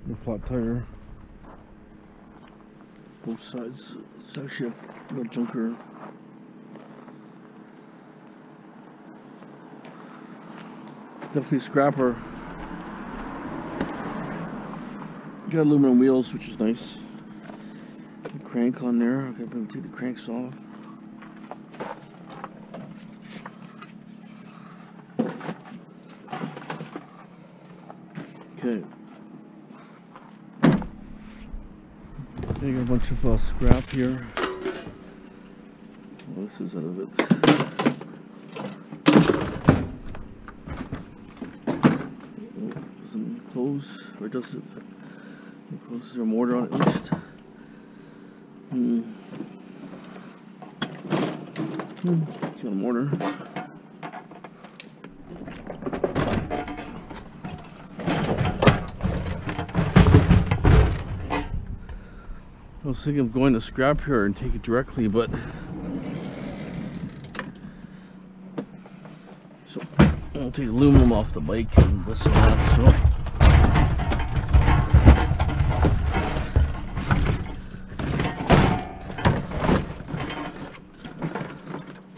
The flat tire. Both sides. It's actually a little junker. Definitely scrapper. Got aluminum wheels, which is nice. The crank on there. Okay, I'm gonna take the cranks off. Okay. I got a bunch of scrap here. Well, this is out of it. Doesn't close, or does it? It closes. There a mortar on it at least? It's got a mortar. I was thinking of going to scrap here and take it directly, but so I'll take aluminum off the bike and this and that. So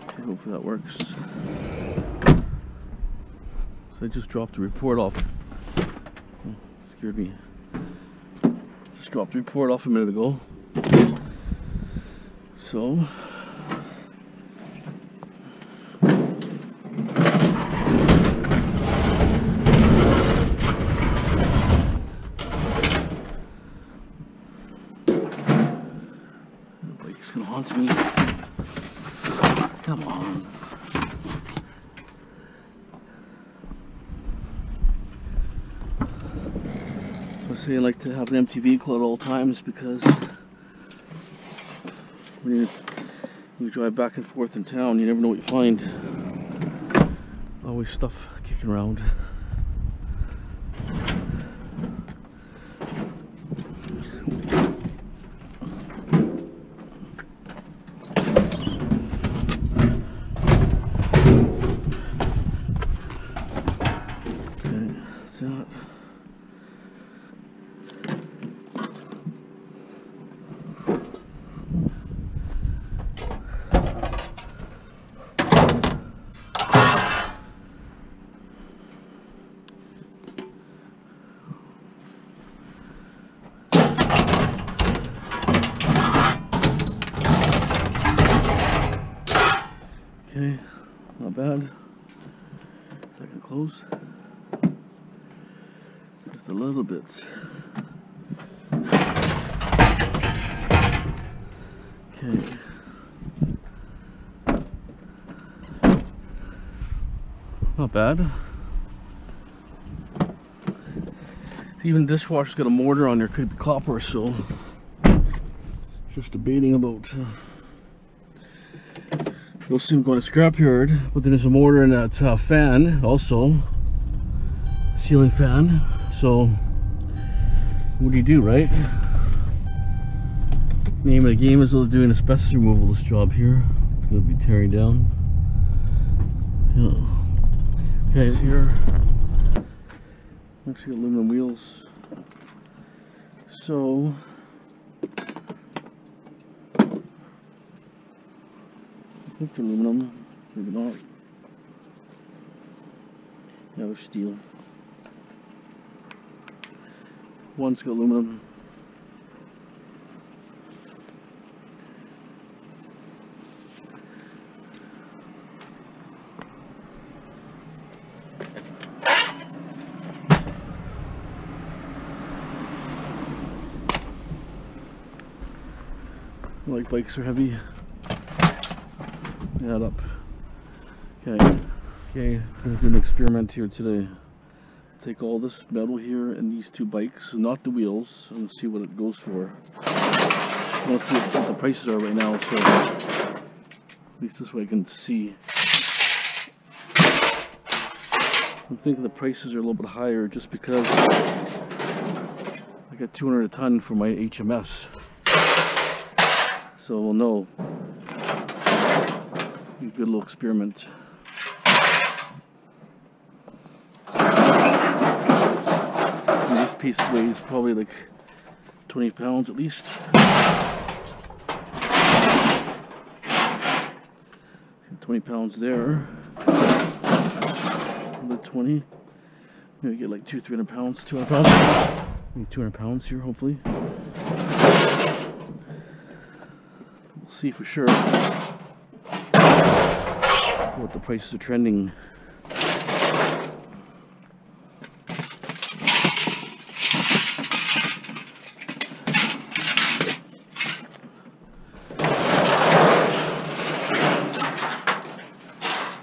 okay, hopefully that works. So I just dropped the report off. Oh, scared me. Just dropped the report off a minute ago. So the bike's gonna haunt me. Come on. I say I like to have an empty vehicle at all times because when you drive back and forth in town, you never know what you find. Always stuff kicking around. Okay, that's that. Okay, not bad. Second close. Just a little bit. Okay. Not bad. Even the dishwasher's got a mortar on there, could be copper, so just debating about you'll see him going to scrapyard, but then there's a mortar in that fan also, ceiling fan. So what do, right? Name of the game is doing asbestos removal. This job here, it's going to be tearing down. Yeah. Okay, here actually aluminum wheels. So I think they're aluminum, maybe not. Yeah, they're steel. One's got aluminum. Like bikes are heavy. Add up. Okay, I'm gonna do an experiment here today. Take all this metal here and these two bikes, not the wheels, and see what it goes for. Let's see what the prices are right now, so at least this way I can see. I'm thinking the prices are a little bit higher just because I got 200 a ton for my HMS. So we'll know. Be a good little experiment. piece weighs probably like 20 pounds at least. 20 pounds there. Another 20. Maybe get like 200-300 pounds, 200 pounds. Maybe 200 pounds here, hopefully. We'll see for sure what the prices are trending.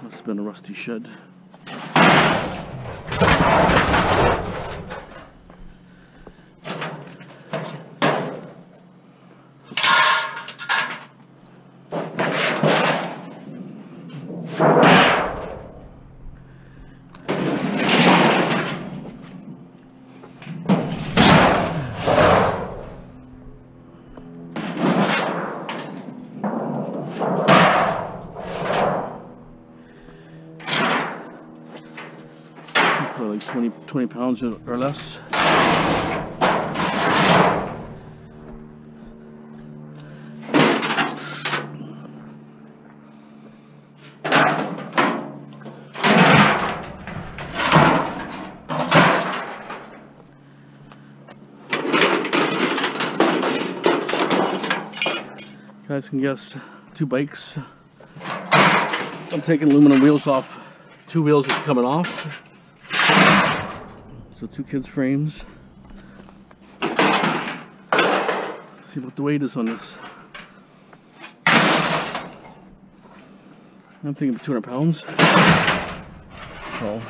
Must have been a rusty shed. Like 20 pounds or less. You guys can guess, 2 bikes. I'm taking aluminum wheels off. 2 wheels are coming off. So 2 kids' frames. See what the weight is on this. I'm thinking 200 pounds. So,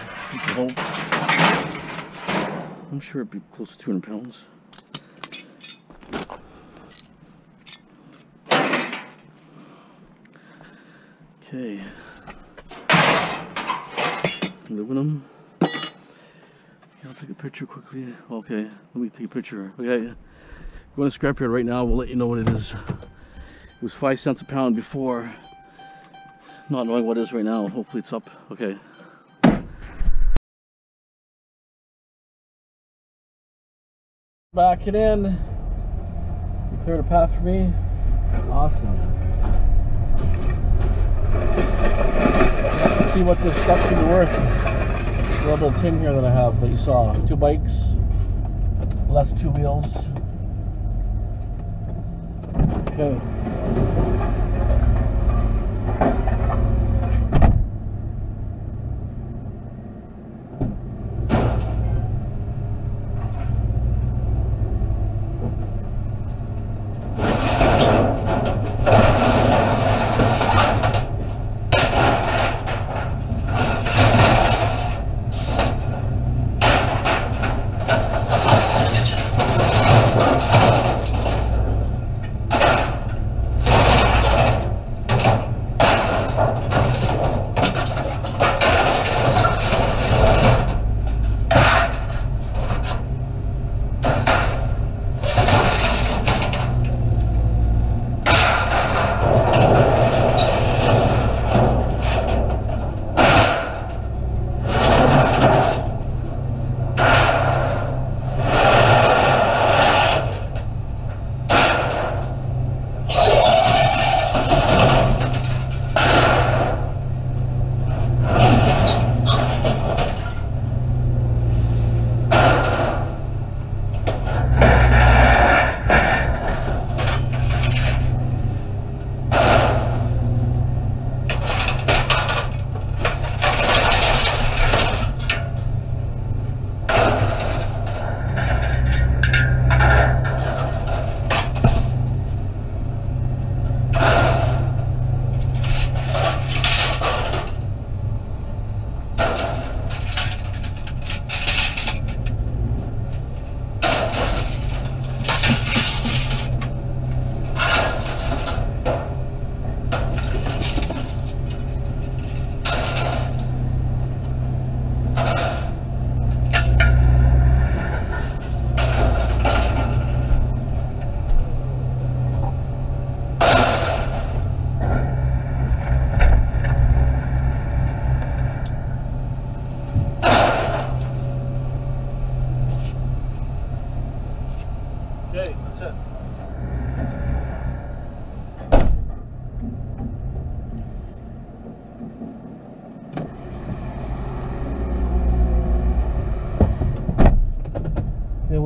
I'm sure it'd be close to 200 pounds. Okay. Aluminum. I'll take a picture quickly. Okay, let me take a picture. Okay, go to scrapyard right now. We'll let you know what it is. It was 5 cents a pound before. Not knowing what it is right now. Hopefully it's up. Okay. Back it in. You cleared a path for me. Awesome. Let's see what this stuff's gonna be worth. A little tin here that I have that you saw. 2 bikes, less 2 wheels. Okay.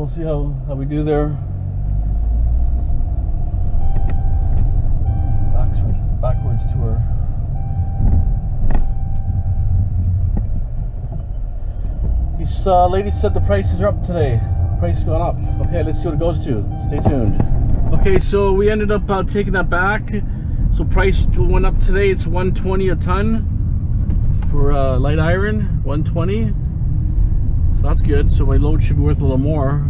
we'll see how we do there. Backwards tour. This lady said the prices are up today. Price gone up. Okay, let's see what it goes to. Stay tuned. Okay, so we ended up taking that back. So price went up today. It's $120 a ton for light iron. $120. So that's good. So my load should be worth a little more.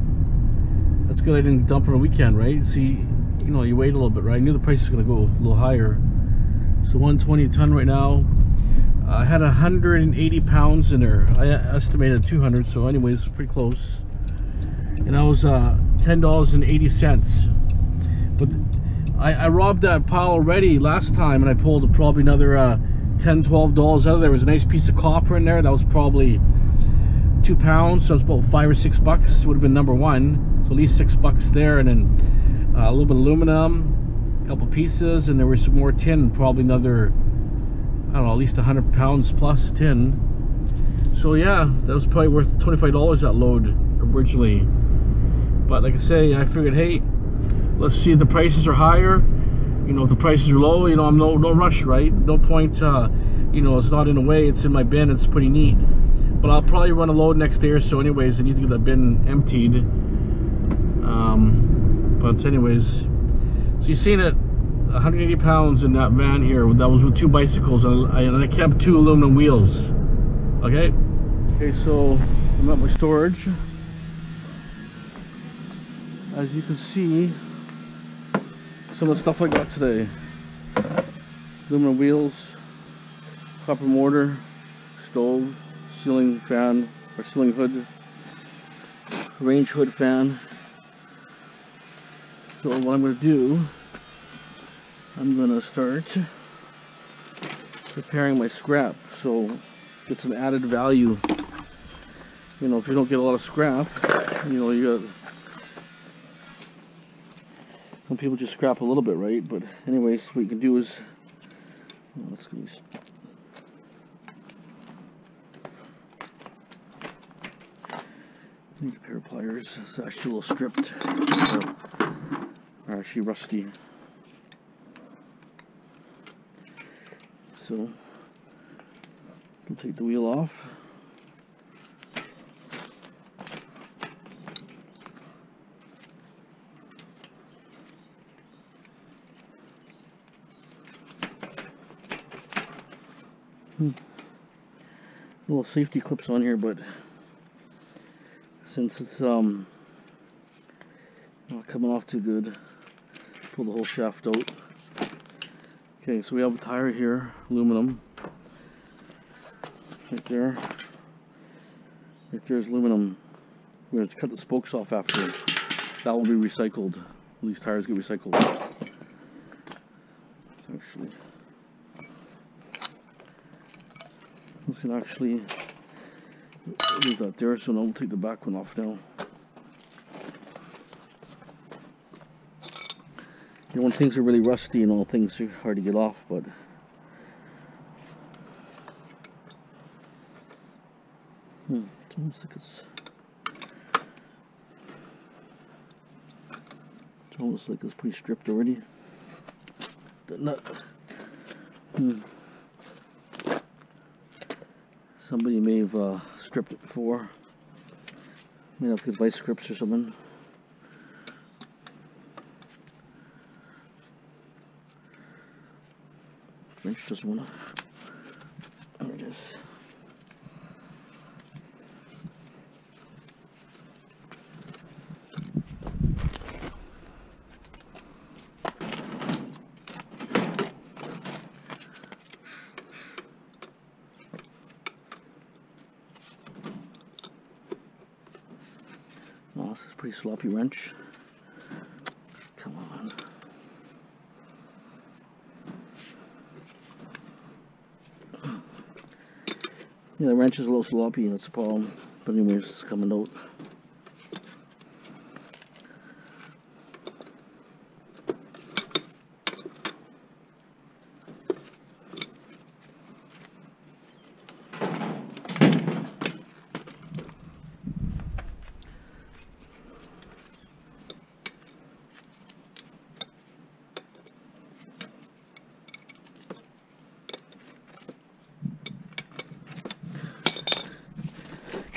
That's good I didn't dump on a weekend, right? See, you know, you wait a little bit, right? I knew the price was going to go a little higher. So $120 a ton right now. I had 180 pounds in there. I estimated 200, so anyways, pretty close. And that was $10.80. But I robbed that pile already last time, and I pulled probably another $10, $12 out of there. There was a nice piece of copper in there. That was probably 2 pounds, so it's about $5 or $6. Would have been number one. So at least $6 there, and then a little bit of aluminum, a couple pieces, and there was some more tin, probably another, I don't know, at least 100 pounds plus tin. So yeah, that was probably worth $25 that load originally. But like I say, I figured, hey, let's see if the prices are higher. You know, if the prices are low, you know, I'm no rush, right? No point, you know, it's not in a way, it's in my bin, it's pretty neat. But I'll probably run a load next day or so anyways. I need to get that bin emptied. But anyways, so you've seen it, 180 pounds in that van here. That was with 2 bicycles, and I kept 2 aluminum wheels. Okay, so I'm at my storage. As you can see, some of the stuff I got today: aluminum wheels, copper mortar, stove, ceiling fan or ceiling hood, range hood fan. So what I'm going to do, I'm going to start preparing my scrap, so get some added value. You know, if you don't get a lot of scrap, you know, you got, some people just scrap a little bit, right? But anyways, what you can do is, let's go. Need a pair of pliers. It's actually a little stripped, or actually rusty. So I'll take the wheel off. Little safety clips on here, but since it's not coming off too good, pull the whole shaft out. Okay, so we have a tire here, aluminum, right there. Right there's aluminum. We're going to cut the spokes off after. That will be recycled. These tires get recycled. So actually, we can actually leave that there, so now we'll take the back one off now. You know, when things are really rusty and all, things are hard to get off, but it's almost like it's pretty stripped already. The nut. Somebody may have stripped it before. May have to get vice grips or something. Wrench doesn't want to. There it is. Oh, this is a pretty sloppy wrench. Come on. Yeah, the wrench is a little sloppy, that's the problem. But anyways, it's coming out.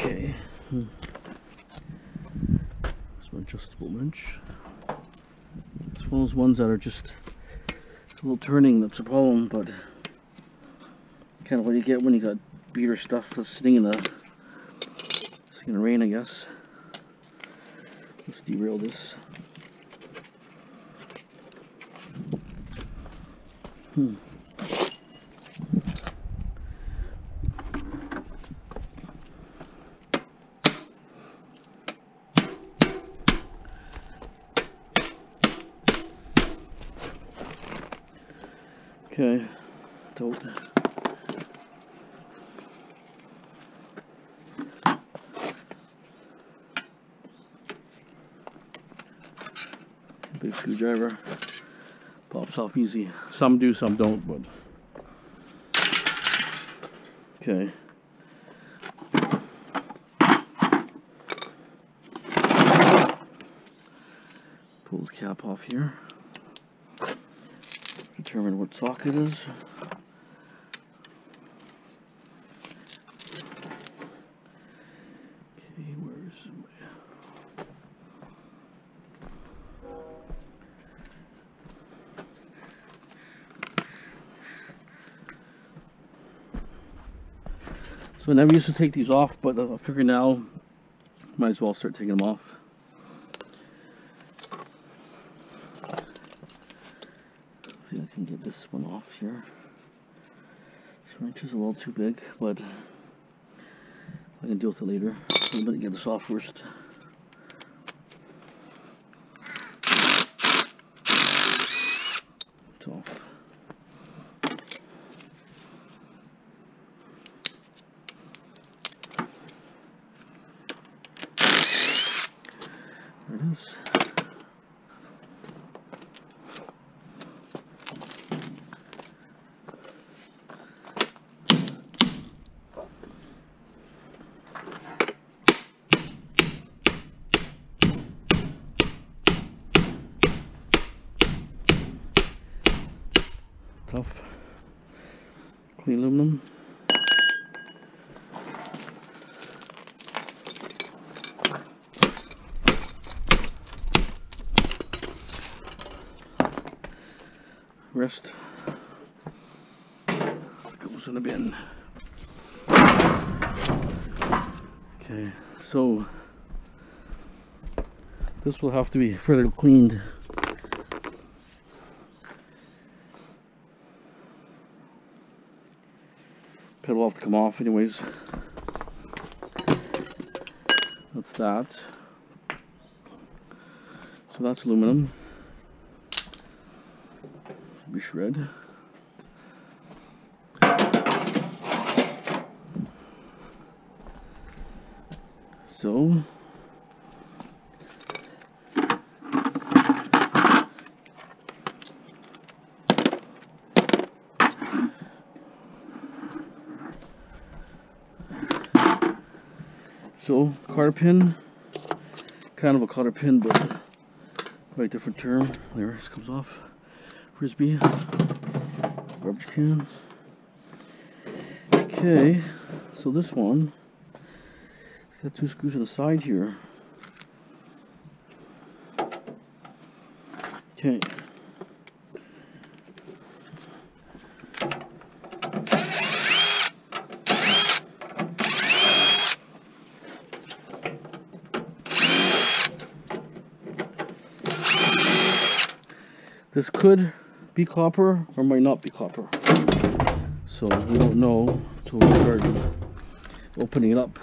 Okay. There's my adjustable wrench. It's one of those ones that are just a little turning, that's a problem, but kind of what you get when you got beater stuff that's sitting in the rain, I guess. Let's derail this. Okay, don't. Big screwdriver pops off easy. Some do, some don't, but okay. Pull the cap off here. Determine what socket it is. Okay, where's my... So I never used to take these off, but I figure now might as well start taking them off. See if I can get this one off here. This wrench is a little too big, but I can deal with it later. I'm going to get this off first. It's off. There it is. Tough, clean aluminum. Rest goes in the bin. Okay, so this will have to be further cleaned. Pedal will have to come off anyways. That's that. So that's aluminum. We shred. So cotter pin, kind of a cotter pin, but quite a different term. There, this comes off. Frisbee, garbage can. Okay, so this one, it's got two screws on the side here. Okay. This could be copper or might not be copper, so we don't know until we start opening it up.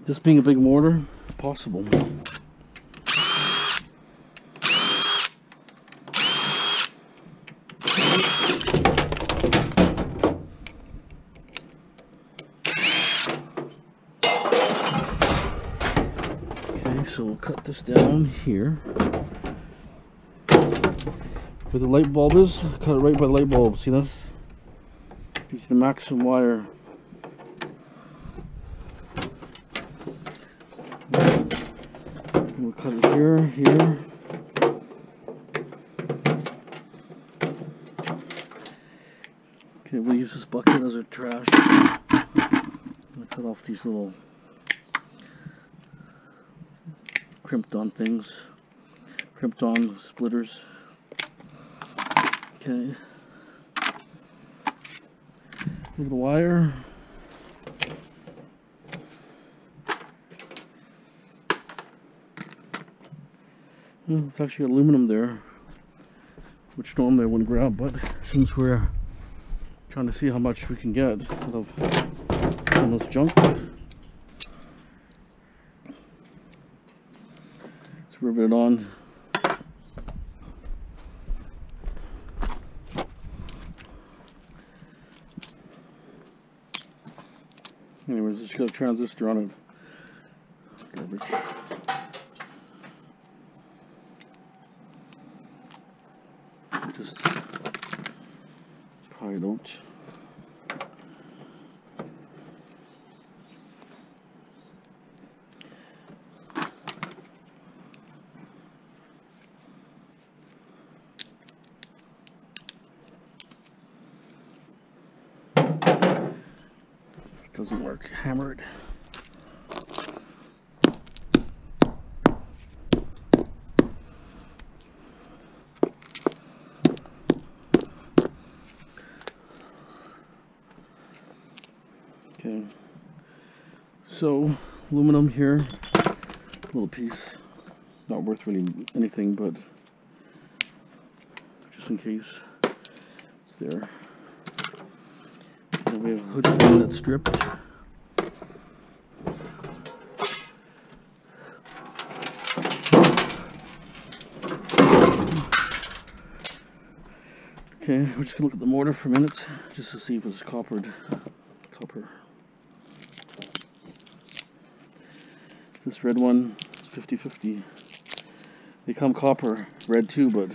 This being a big mortar, possible. Okay, so we'll cut this down here. Where the light bulb is, cut it right by the light bulb. See this? You see the maximum wire. And we'll cut it here, here. Okay, we'll use this bucket as our trash. I'm gonna cut off these little crimped on things, crimped on splitters. Okay. Look at the wire. Well, it's actually aluminum there, which normally I wouldn't grab, but since we're trying to see how much we can get out of this junk, let's rivet it on. Anyways, it's got a transistor on it. Garbage. Just pry it out. Doesn't work. Hammer it. Okay. So aluminum here, little piece. Not worth really anything, but just in case it's there. We have a hood fan that's stripped. Okay, we're just gonna look at the mortar for a minute, just to see if it's copper. This red one is 50-50. They come copper, red too, but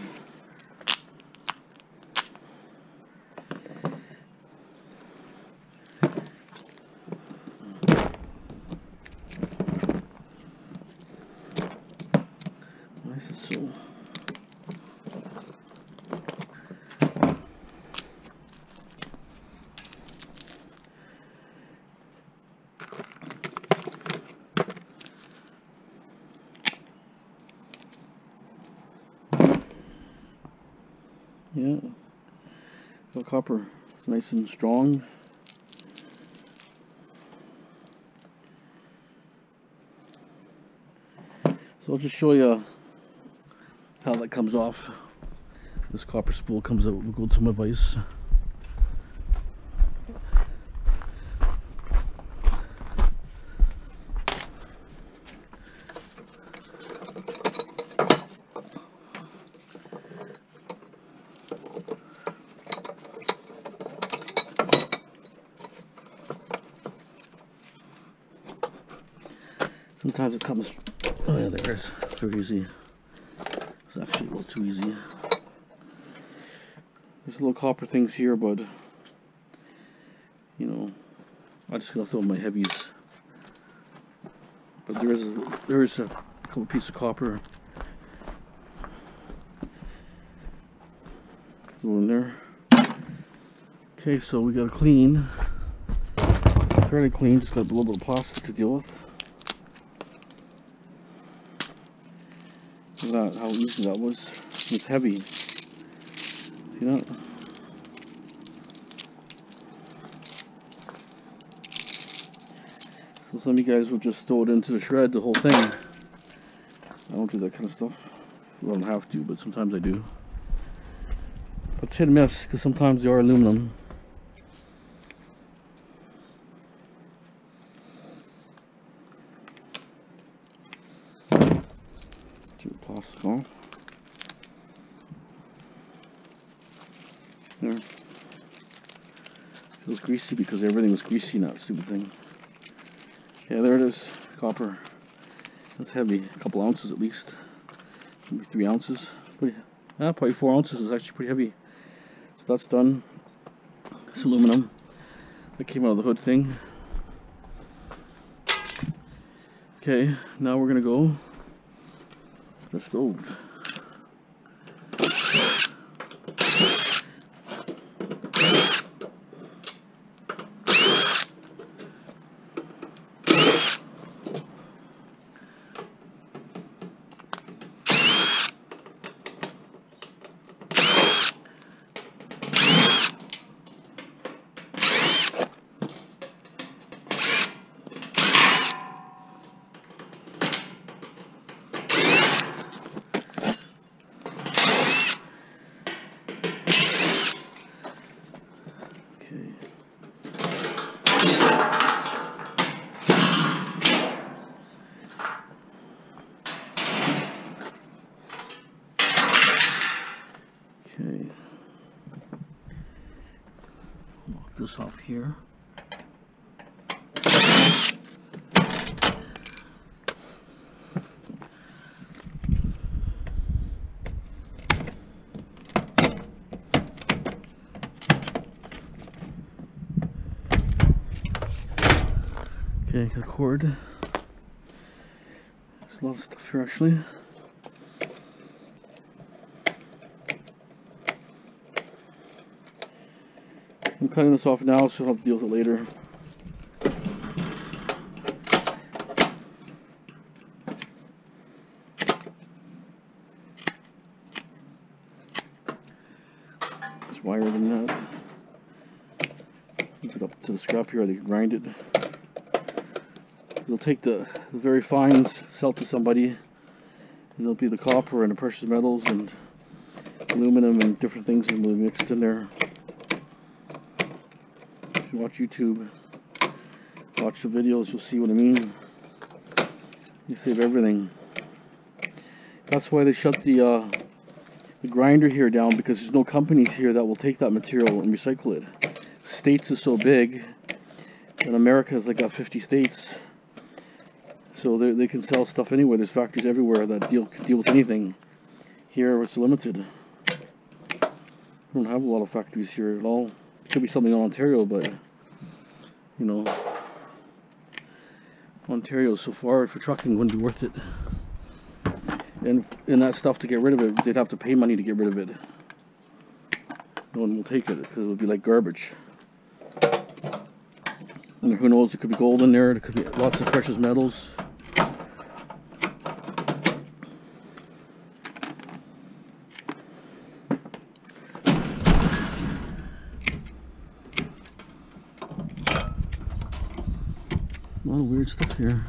nice and so. Yeah, got copper. It's nice and strong. So I'll just show you how that comes off. This copper spool comes out. We'll go to my vise. Sometimes it comes, oh yeah, there it is, very easy. It's actually a little too easy. There's little copper things here, but, you know, I'm just going to throw my heavies. But there is a couple pieces of copper. Throw in there. Okay, so we got to clean, fairly clean, just got a little bit of plastic to deal with. Look at that, how easy that was. It's heavy. See that? So some of you guys will just throw it into the shred, the whole thing. I don't do that kind of stuff. Well, I don't have to, but sometimes I do. But it's hit and miss, because sometimes they are aluminum. Plastic off. There. Feels greasy because everything was greasy in that stupid thing. Yeah, there it is. Copper. That's heavy. A couple ounces at least. Maybe 3 ounces. Probably 4 ounces is actually pretty heavy. So that's done. It's aluminum. That came out of the hood thing. Okay, now we're gonna go the stove. this off here. Okay, got a cord. There's a lot of stuff here actually. I'm cutting this off now, so I'll have to deal with it later. It's wired in that. Keep it up to the scrap here, they can grind it. They'll take the very fines, sell to somebody, and it'll be the copper and the precious metals and aluminum and different things that will be mixed in there. If you watch YouTube, watch the videos, you'll see what I mean. You save everything. That's why they shut the grinder here down, because there's no companies here that will take that material and recycle it. States is so big, and America has like got 50 states. So they can sell stuff anywhere. There's factories everywhere that can deal with anything. Here it's limited. We don't have a lot of factories here at all. It could be something in Ontario, but you know, Ontario so far for trucking wouldn't be worth it. And that stuff, to get rid of it, they'd have to pay money to get rid of it. No one will take it because it would be like garbage. And who knows, it could be gold in there, there could be lots of precious metals. A lot of weird stuff here.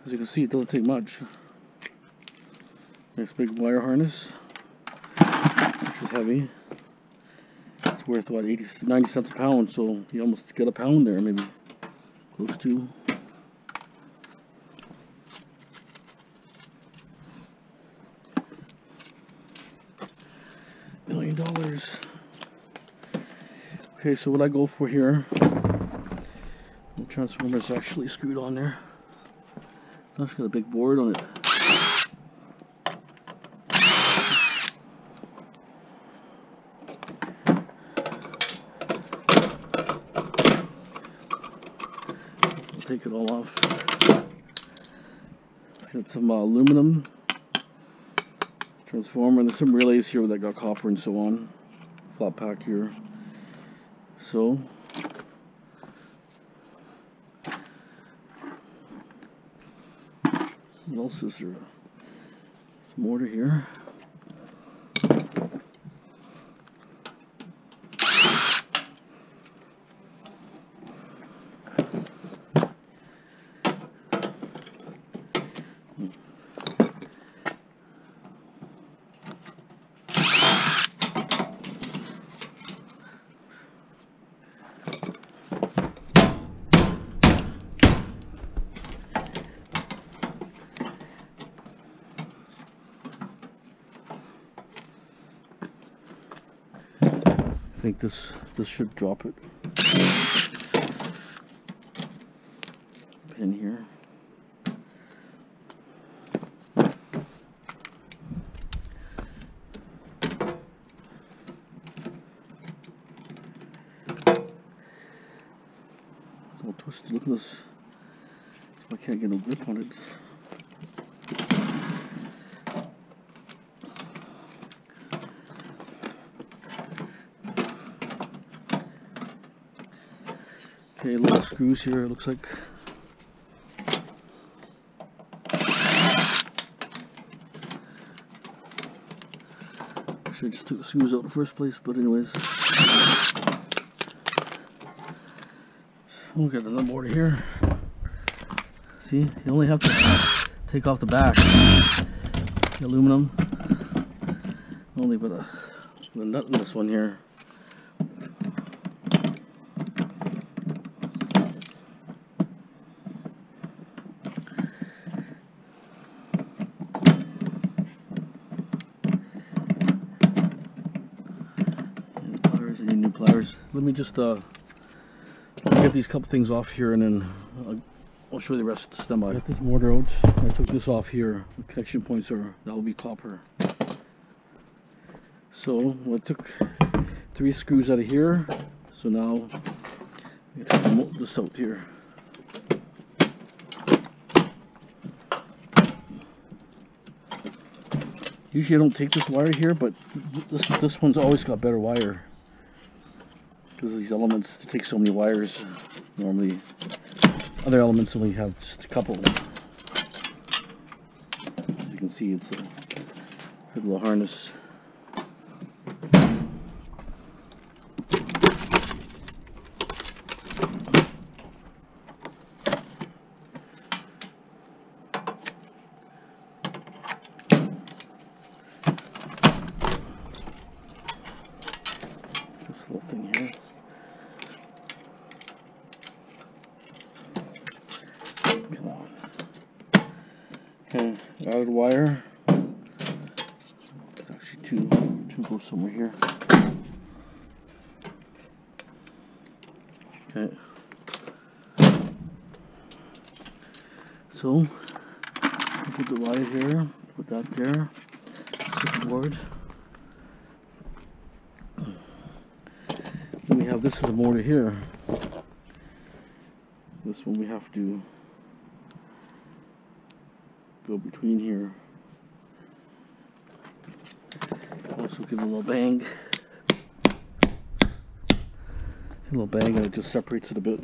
As you can see, it doesn't take much. Nice big wire harness, which is heavy. It's worth what, 90 cents a pound, so you almost get a pound there, maybe close to. $1 million. Okay, so what I go for here, the transformer is actually screwed on there. It's actually got a big board on it. I'll take it all off. It's got some aluminum transformer, and there's some relays here that got copper and so on. Flat pack here. So what else is there? Some mortar here. I think this should drop it. Pin here. It's all twisted. Look at this. I can't get no grip on it. Okay, little screws here, it looks like. Should have just took the screws out in the first place, but anyways. We'll get another mortar here. See, you only have to take off the back. The aluminum. Only but a nut in this one here. let me just get these couple things off here, and then I'll show you the rest. Stand by. Got this mortar out. I took this off here. The connection points that will be copper. So I took 3 screws out of here. So now I take this out here. Usually I don't take this wire here, but this one's always got better wire. Because of these elements, it takes so many wires. Normally, other elements only have just a couple. As you can see, it's a good little harness. This little thing here. Come on. Okay, added wire. There's actually two go somewhere here. Okay. So put the wire here, put that there, circuit board. Then we have this as a motor here. This one we have to go between here. Also give it a little bang. A little bang, and it just separates it a bit.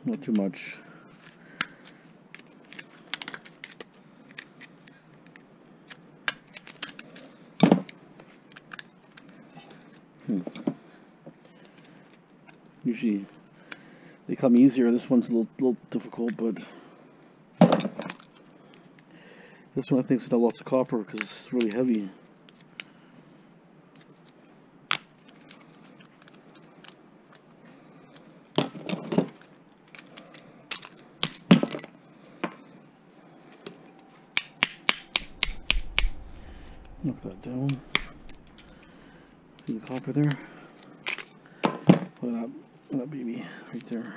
Not too much. Usually they come easier. This one's a little difficult, but this one I think is got lots of copper because it's really heavy. Knock that down. See the copper there? Put that baby right there.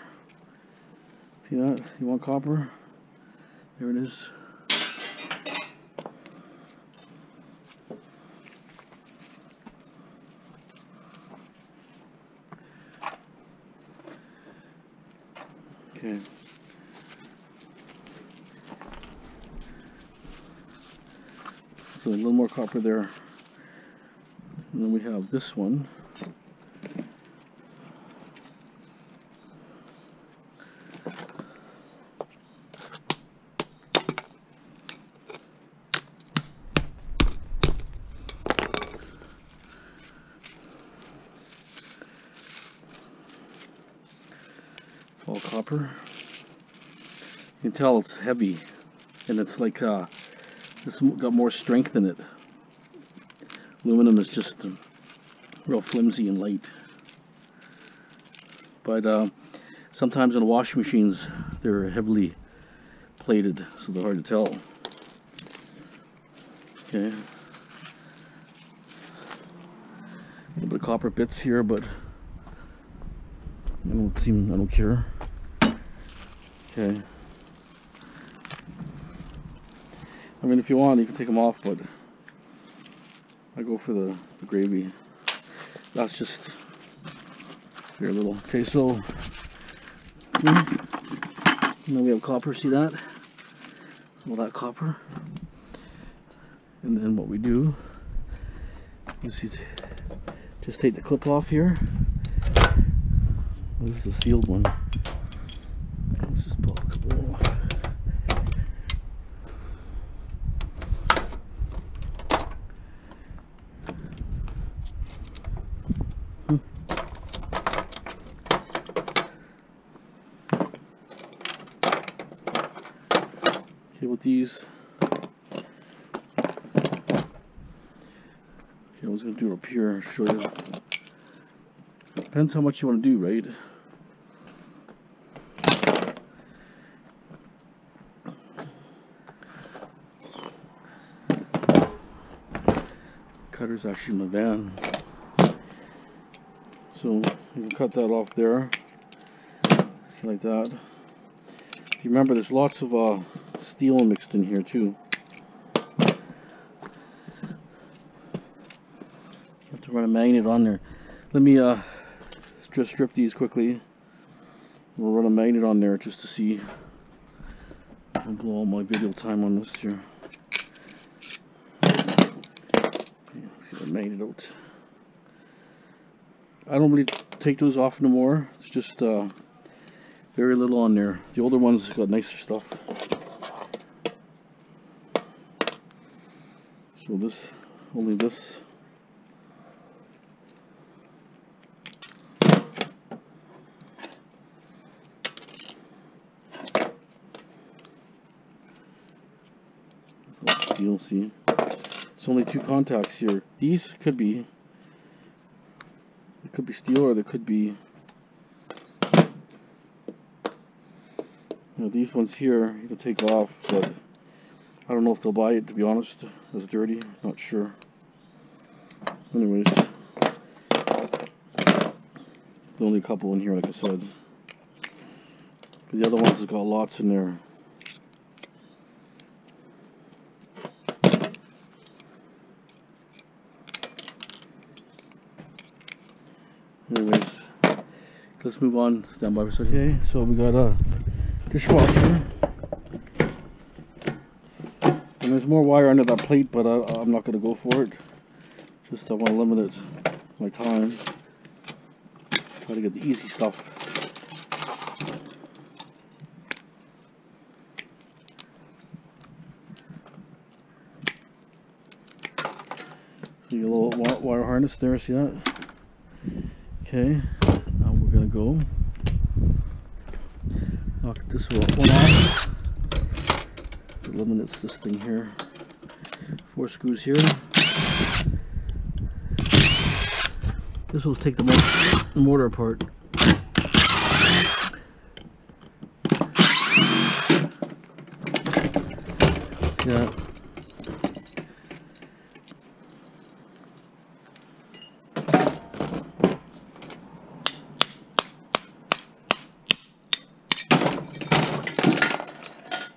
See that? You want copper? There it is. Okay. So a little more copper there. And then we have this one. All copper. You can tell it's heavy, and it's like this got more strength in it. Aluminum is just real flimsy and light. But sometimes in washing machines they're heavily plated, so they're hard to tell. Okay. A little bit of copper bits here, but I don't care. Okay. I mean, if you want, you can take them off, but I go for the gravy. That's just very little. Okay, so now we have copper. See that? All that copper. And then what we do is just take the clip off here. This is a sealed one. Let's just pull a couple off. Okay, with these, I was going to do it up here, show you. Depends how much you want to do, right? Cutter's actually in my van. So you can cut that off there, like that. If you remember, there's lots of steel mixed in here too. You have to run a magnet on there. Let me just strip these quickly. We'll run a magnet on there just to see. I'll blow all my video time on this here. Okay, let's get a magnet out. I don't really take those off no more. It's just very little on there. The older ones got nicer stuff. So this, only this. You'll see. It's only 2 contacts here. These could be. It could be steel, or they could be. These ones here you can take off, but I don't know if they'll buy it, to be honest. It's dirty. Not sure. Anyways, there's only a couple in here, like I said. The other ones have got lots in there. Anyways, let's move on. Stand by for a second. Okay, so we got a dishwasher. And there's more wire under that plate, but I'm not going to go for it. Just I want to limit my time. Try to get the easy stuff. So you get a little wire harness there, see that? Okay, now we're going to go knock this one off. Eliminates this thing here. 4 screws here. This will take the motor apart. Yeah.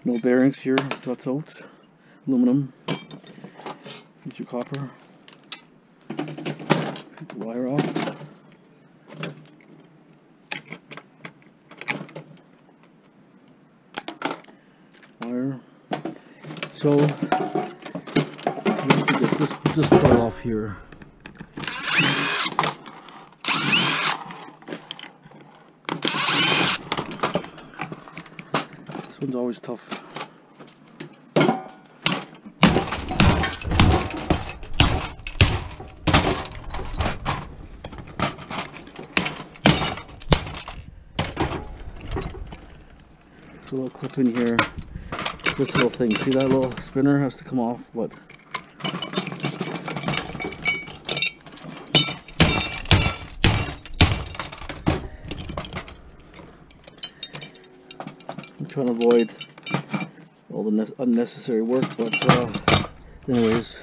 No bearings here, that's out. Aluminum. Get your copper. Take the wire off. Wire. So, we have to get this part off here. This one's always tough. A little clip in here. This little thing, see that little spinner has to come off, but I'm trying to avoid all the unnecessary work, but anyways,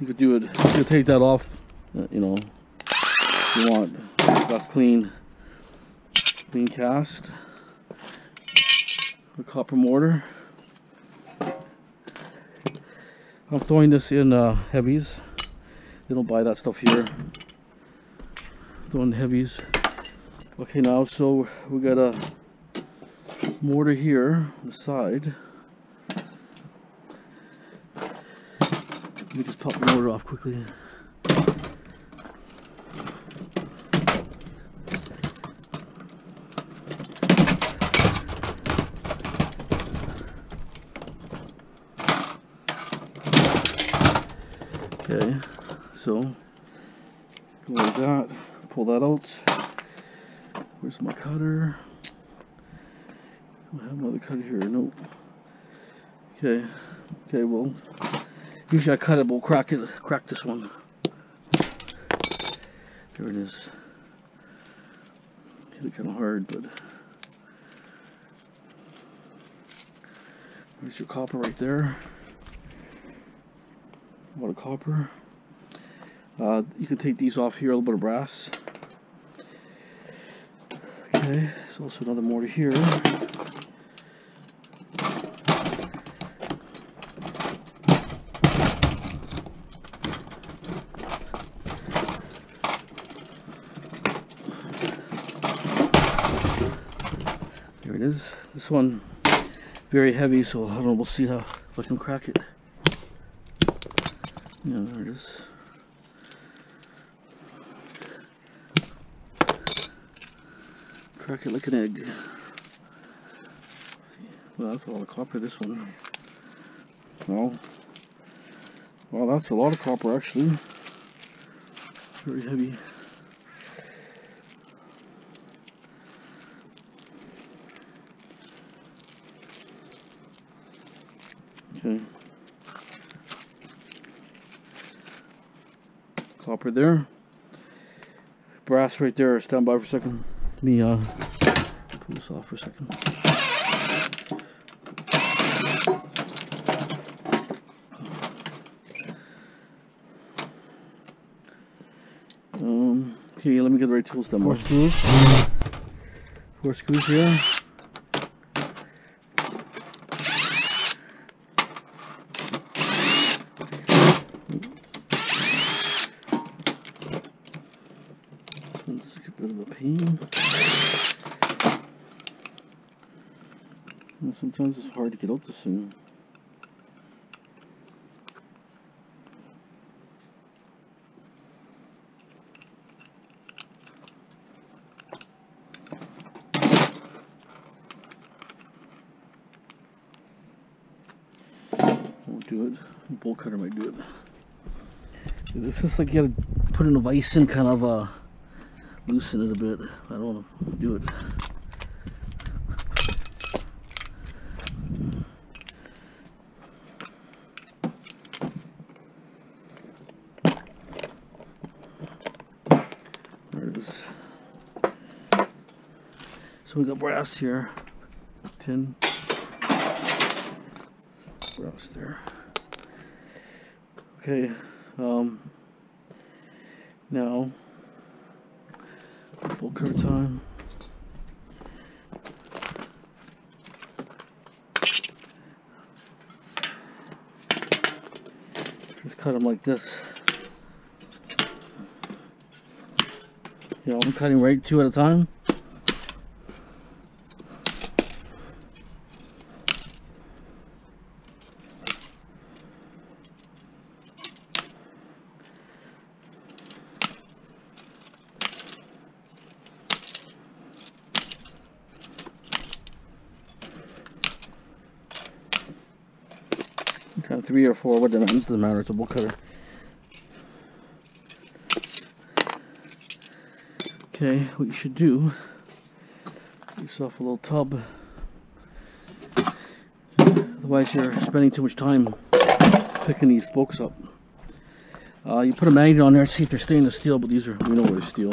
you could do it. You could take that off, you know, if you want. That's clean cast. The copper mortar. I'm throwing this in heavies. They don't buy that stuff here. Throwing heavies. Okay, now so we got a mortar here on the side. Let me just pop the mortar off quickly. Okay, so go like that, pull that out. Where's my cutter? I have another cutter here. Nope. Okay, well, usually I cut it, but we'll crack this one. There it is. Hit it kind of hard, but there's your copper right there. A lot of copper. You can take these off here, a little bit of brass. Okay, there's also another mortar here. There it is. This one, very heavy, so I don't know, we'll see how, if I can crack it. Yeah, there it is. Crack it like an egg. Well, that's a lot of copper, this one. Well, that's a lot of copper, actually. Very heavy. Okay. Copper there. Brass right there. Stand by for a second. Let me pull this off for a second. Okay, let me get the right tools done. Four screws here. This one's a bit of a pain. And sometimes it's hard to get out this thing. Won't do it. The bolt cutter might do it. This is like you gotta put in a vise and kind of loosen it a bit. I don't want to do it. There it is. So we got brass here, tin. Brass there. Okay, now bolt cutter time. Just cut them like this. You know, I'm cutting right 2 at a time. Kind of 3 or 4, what doesn't matter, it's a bolt cutter. Okay, what you should do, get yourself a little tub, otherwise you're spending too much time picking these spokes up. You put a magnet on there to see if they're stainless steel, but these are, we know they're steel.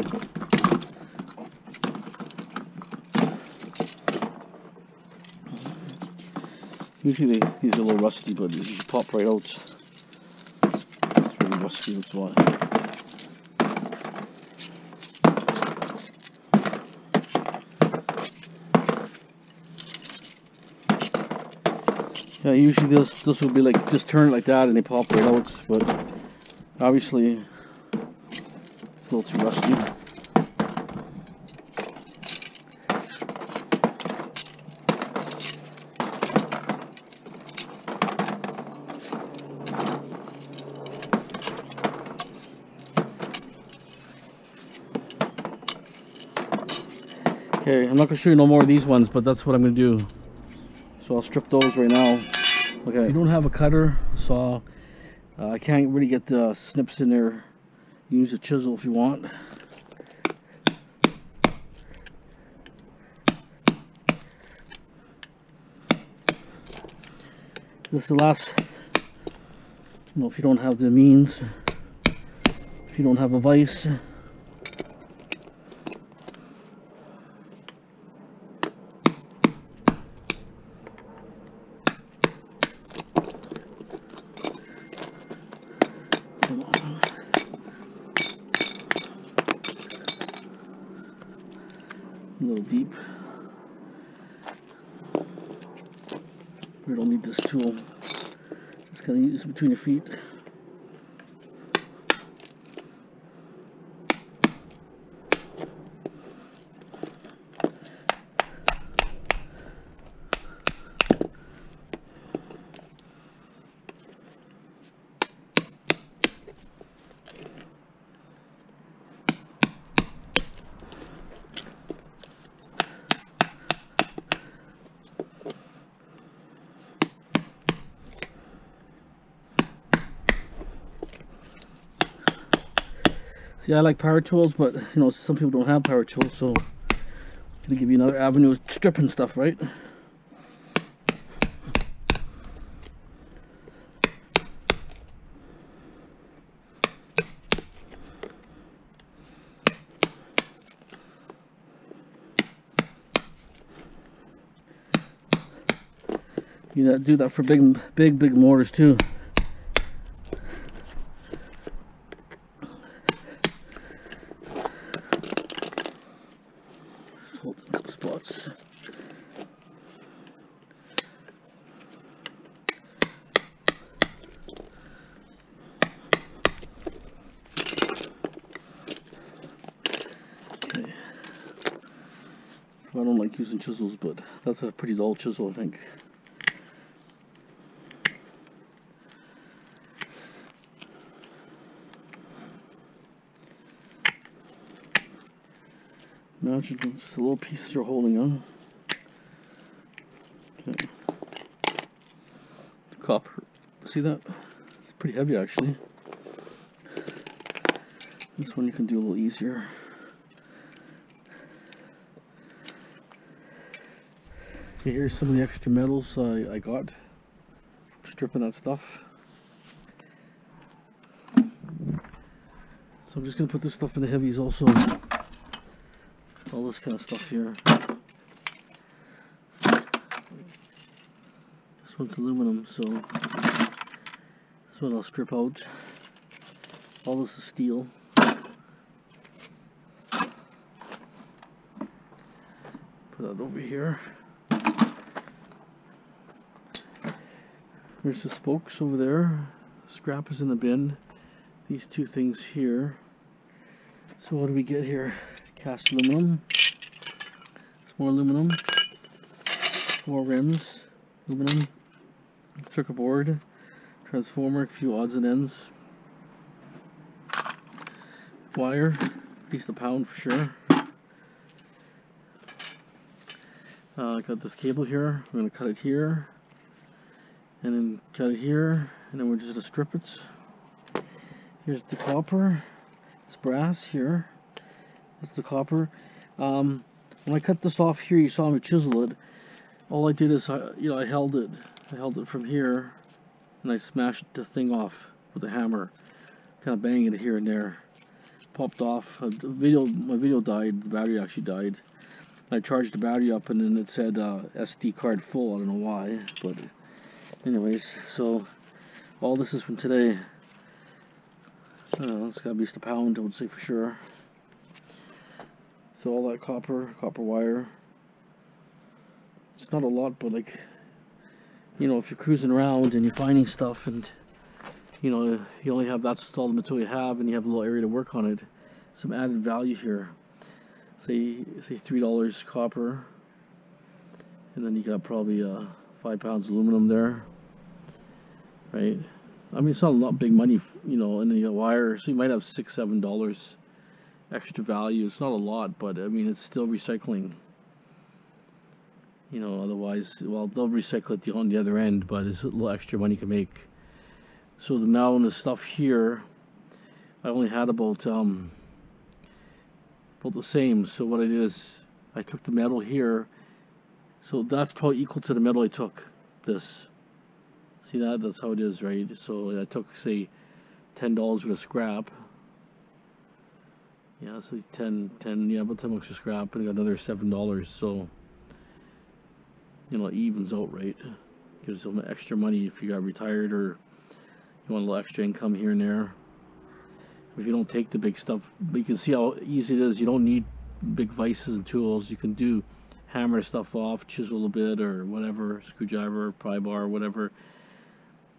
Usually these are a little rusty, but these just pop right out. It's really rusty, that's why. Yeah, usually this will be like, just turn it like that and they pop right out, but obviously it's a little too rusty. Okay, I'm not going to show you no more of these ones, but that's what I'm going to do. So I'll strip those right now. Okay, if you don't have a cutter, saw, I can't really get the snips in there. You use a chisel if you want. This is the last, you know, if you don't have the means, if you don't have a vise. little deep. We don't need this tool. Just kind of use it between your feet. See, I like power tools, but you know, some people don't have power tools, so it's gonna give you another avenue of stripping stuff, right? You do that for big mortars too. Hold in a couple spots. Okay. So I don't like using chisels, but that's a pretty dull chisel, I think. Now it's just a little piece you're holding on. Okay. Copper. See that? It's pretty heavy actually. This one you can do a little easier. Okay, here's some of the extra metals I got. Stripping that stuff. So I'm just going to put this stuff in the heavies also. All this kind of stuff here. This one's aluminum, so this one I'll strip out. All this is steel. Put that over here. There's the spokes over there. Scrap is in the bin. These two things here. So what do we get here? Cast aluminum, some more aluminum, more rims, aluminum, circuit board, transformer, a few odds and ends, wire, at least a pound for sure. I got this cable here. I'm going to cut it here, and then cut it here, and then we're just going to strip it. Here's the copper. It's brass here. That's the copper. When I cut this off here, you saw me chisel it. All I did is, I held it. I held it from here, and I smashed the thing off with a hammer, kind of banging it here and there. Popped off. My video died. The battery actually died. I charged the battery up, and then it said SD card full. I don't know why, but anyways. So all this is from today. It's got at least a pound, I would say for sure. So all that copper wire. It's not a lot, but like, if you're cruising around and you're finding stuff, and you only have that's all the material you have, and you have a little area to work on it. Some added value here. Say $3 copper, and then you got probably 5 pounds aluminum there, right? I mean, it's not a lot big money, and then you got wire, so you might have $6-7 extra value. It's not a lot, but I mean, it's still recycling. Otherwise, well, they'll recycle it on the other end, but it's a little extra money you can make. So the now and the stuff here, I only had about the same. So what I did is I took the metal here, so that's probably equal to the metal I took. This, see that? That's how it is, right? So I took, say, $10 worth of scrap. Yeah, so 10, yeah, about 10 bucks of scrap, and I got another $7. So it evens out, right? Gives some extra money if you got retired or you want a little extra income here and there. If you don't take the big stuff, but you can see how easy it is. You don't need big vices and tools. You can do hammer stuff off, chisel a bit or whatever, screwdriver, pry bar, whatever.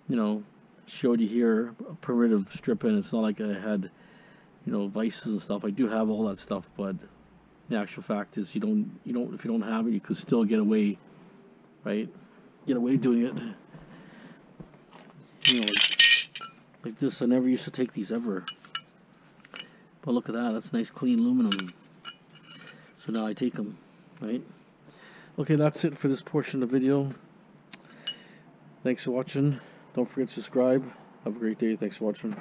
You know, showed you here a primitive stripping. It's not like I had, you know, vices and stuff. I do have all that stuff, but the actual fact is you don't if you don't have it, you could still get away, right? Get away doing it. You know, like this. I never used to take these ever. But look at that. That's nice clean aluminum. So now I take them, right? Okay, that's it for this portion of the video. Thanks for watching. Don't forget to subscribe. Have a great day. Thanks for watching.